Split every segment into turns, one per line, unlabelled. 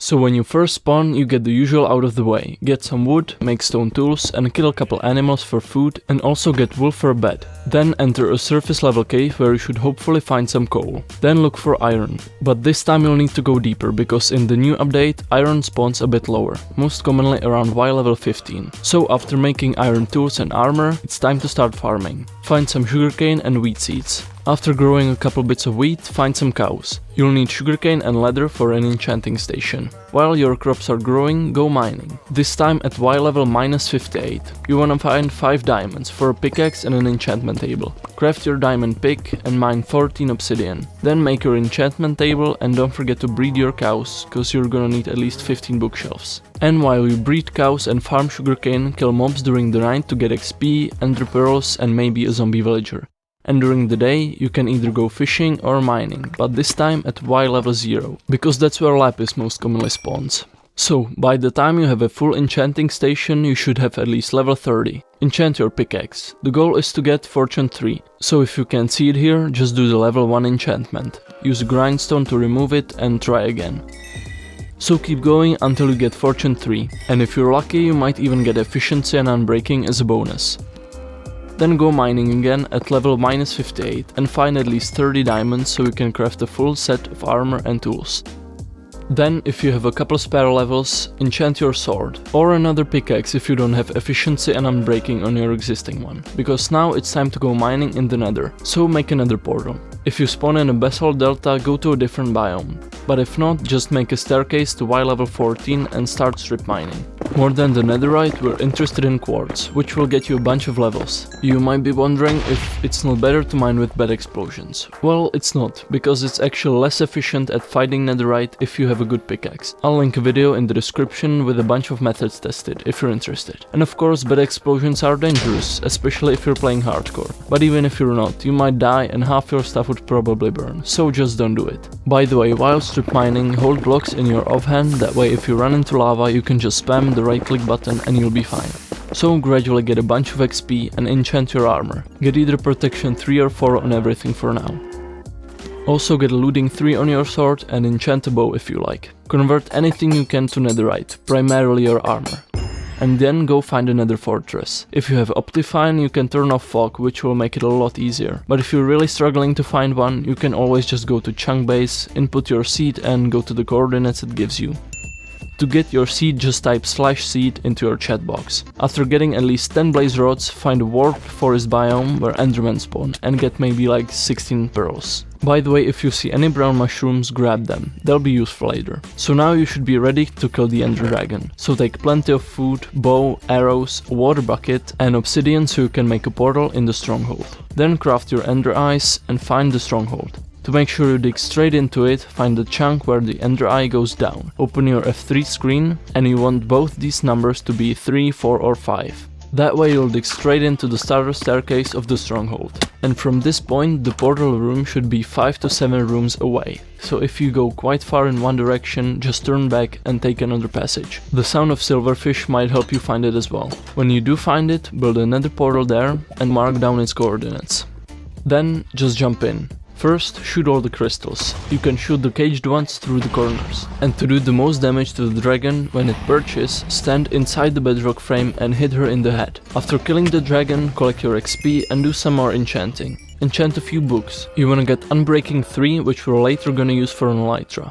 So when you first spawn, you get the usual out of the way. Get some wood, make stone tools, and kill a couple animals for food, and also get wool for a bed. Then enter a surface level cave where you should hopefully find some coal. Then look for iron. But this time you'll need to go deeper, because in the new update, iron spawns a bit lower, most commonly around Y level 15. So after making iron tools and armor, it's time to start farming. Find some sugarcane and wheat seeds. After growing a couple bits of wheat, find some cows. You'll need sugarcane and leather for an enchanting station. While your crops are growing, go mining. This time at Y level -58. You wanna find 5 diamonds for a pickaxe and an enchantment table. Craft your diamond pick and mine 14 obsidian. Then make your enchantment table and don't forget to breed your cows, cause you're gonna need at least 15 bookshelves. And while you breed cows and farm sugarcane, kill mobs during the night to get XP, ender pearls and maybe a zombie villager. And during the day, you can either go fishing or mining, but this time at Y level 0, because that's where lapis most commonly spawns. So, by the time you have a full enchanting station, you should have at least level 30. Enchant your pickaxe. The goal is to get fortune 3, so if you can't see it here, just do the level 1 enchantment. Use a grindstone to remove it and try again. So keep going until you get fortune 3, and if you're lucky you might even get efficiency and unbreaking as a bonus. Then go mining again at level -58 and find at least 30 diamonds so you can craft a full set of armor and tools. Then, if you have a couple spare levels, enchant your sword, or another pickaxe if you don't have efficiency and unbreaking on your existing one, because now it's time to go mining in the nether, so make another portal. If you spawn in a basalt delta, go to a different biome, but if not, just make a staircase to Y level 14 and start strip mining. More than the netherite, we're interested in quartz, which will get you a bunch of levels. You might be wondering if it's not better to mine with bed explosions. Well, it's not, because it's actually less efficient at fighting netherite if you have a good pickaxe. I'll link a video in the description with a bunch of methods tested, if you're interested. And of course, bed explosions are dangerous, especially if you're playing hardcore. But even if you're not, you might die and half your stuff would probably burn, so just don't do it. By the way, while strip mining, hold blocks in your offhand, that way if you run into lava you can just spam the right click button and you'll be fine. So gradually get a bunch of XP and enchant your armor. Get either protection 3 or 4 on everything for now. Also get a looting 3 on your sword and enchant a bow if you like. Convert anything you can to netherite, primarily your armor. And then go find another fortress. If you have Optifine, you can turn off fog, which will make it a lot easier. But if you're really struggling to find one, you can always just go to ChunkBase, input your seed and go to the coordinates it gives you. To get your seed, just type /seed into your chat box. After getting at least 10 blaze rods, find a warped forest biome where endermen spawn and get maybe like 16 pearls. By the way, if you see any brown mushrooms, grab them, they'll be useful later. So now you should be ready to kill the ender dragon. So take plenty of food, bow, arrows, a water bucket and obsidian so you can make a portal in the stronghold. Then craft your ender eyes and find the stronghold. To make sure you dig straight into it, find the chunk where the ender eye goes down. Open your F3 screen and you want both these numbers to be 3, 4 or 5. That way you'll dig straight into the starter staircase of the stronghold. And from this point the portal room should be 5 to 7 rooms away. So if you go quite far in one direction, just turn back and take another passage. The sound of silverfish might help you find it as well. When you do find it, build another portal there and mark down its coordinates. Then just jump in. First, shoot all the crystals. You can shoot the caged ones through the corners. And to do the most damage to the dragon, when it perches, stand inside the bedrock frame and hit her in the head. After killing the dragon, collect your XP and do some more enchanting. Enchant a few books. You wanna get Unbreaking 3, which we're later gonna use for an elytra.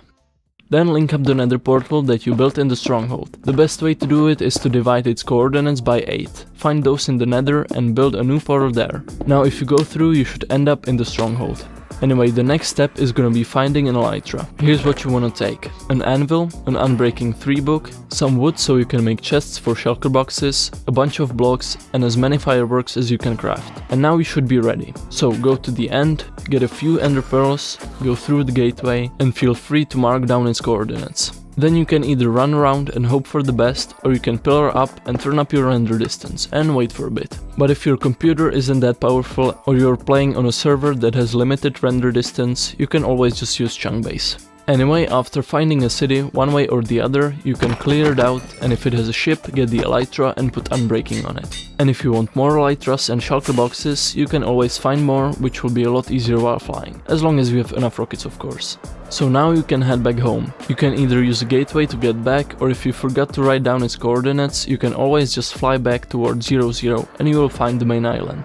Then link up the nether portal that you built in the stronghold. The best way to do it is to divide its coordinates by 8. Find those in the nether and build a new portal there. Now if you go through, you should end up in the stronghold. Anyway, the next step is gonna be finding an elytra. Here's what you wanna take: an anvil, an Unbreaking 3 book, some wood so you can make chests for shulker boxes, a bunch of blocks and as many fireworks as you can craft. And now you should be ready. So go to the end, get a few ender pearls, go through the gateway and feel free to mark down its coordinates. Then you can either run around and hope for the best, or you can pillar up and turn up your render distance and wait for a bit. But if your computer isn't that powerful or you're playing on a server that has limited render distance, you can always just use ChunkBase. Anyway, after finding a city, one way or the other, you can clear it out, and if it has a ship, get the elytra and put unbreaking on it. And if you want more elytras and shulker boxes, you can always find more, which will be a lot easier while flying, as long as you have enough rockets of course. So now you can head back home. You can either use a gateway to get back, or if you forgot to write down its coordinates, you can always just fly back towards 00 and you will find the main island.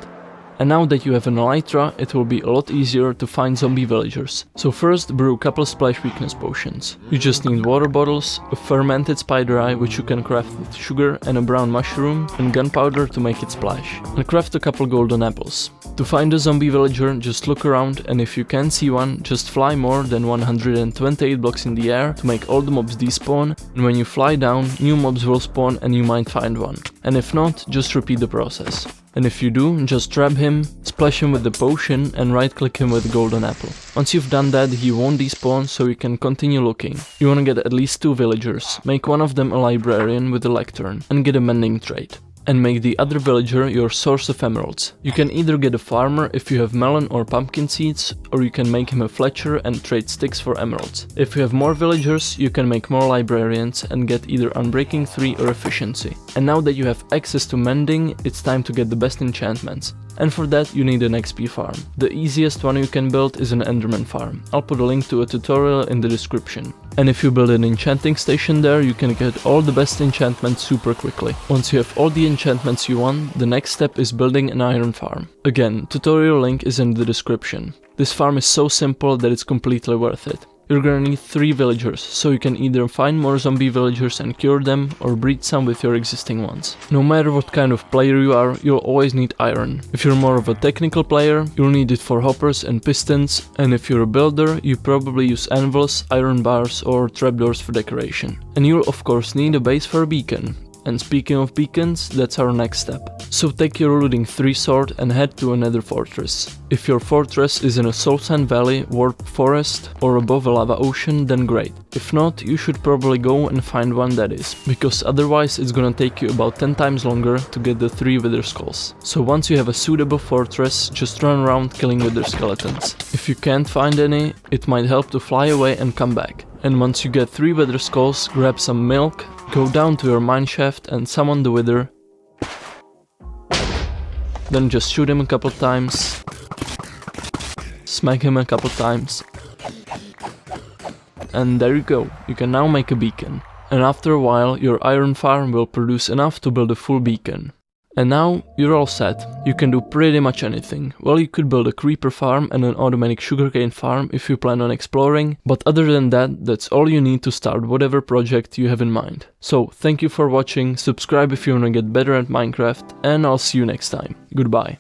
And now that you have an elytra, it will be a lot easier to find zombie villagers. So first, brew a couple splash weakness potions. You just need water bottles, a fermented spider eye which you can craft with sugar, and a brown mushroom, and gunpowder to make it splash. And craft a couple golden apples. To find a zombie villager, just look around, and if you can't see one, just fly more than 128 blocks in the air to make all the mobs despawn, and when you fly down, new mobs will spawn and you might find one. And if not, just repeat the process. And if you do, just trap him, splash him with the potion and right click him with the golden apple. Once you've done that, he won't despawn, so you can continue looking. You wanna get at least 2 villagers, make one of them a librarian with a lectern, and get a mending trait. And make the other villager your source of emeralds. You can either get a farmer if you have melon or pumpkin seeds, or you can make him a fletcher and trade sticks for emeralds. If you have more villagers, you can make more librarians and get either Unbreaking 3 or Efficiency. And now that you have access to mending, it's time to get the best enchantments. And for that you need an XP farm. The easiest one you can build is an Enderman farm. I'll put a link to a tutorial in the description. And if you build an enchanting station there, you can get all the best enchantments super quickly. Once you have all the enchantments you want, the next step is building an iron farm. Again, tutorial link is in the description. This farm is so simple that it's completely worth it. You're gonna need 3 villagers, so you can either find more zombie villagers and cure them, or breed some with your existing ones. No matter what kind of player you are, you'll always need iron. If you're more of a technical player, you'll need it for hoppers and pistons, and if you're a builder, you probably use anvils, iron bars or trapdoors for decoration. And you'll of course need a base for a beacon. And speaking of beacons, that's our next step. So take your looting 3 sword and head to another fortress. If your fortress is in a soul sand valley, warp forest or above a lava ocean, then great. If not, you should probably go and find one that is, because otherwise it's gonna take you about 10 times longer to get the 3 wither skulls. So once you have a suitable fortress, just run around killing wither skeletons. If you can't find any, it might help to fly away and come back. And once you get 3 wither skulls, grab some milk, go down to your mineshaft and summon the wither. Then just shoot him a couple times. Smack him a couple times. And there you go, you can now make a beacon. And after a while, your iron farm will produce enough to build a full beacon. And now, you're all set. You can do pretty much anything. Well, you could build a creeper farm and an automatic sugarcane farm if you plan on exploring, but other than that, that's all you need to start whatever project you have in mind. So, thank you for watching, subscribe if you wanna get better at Minecraft, and I'll see you next time. Goodbye.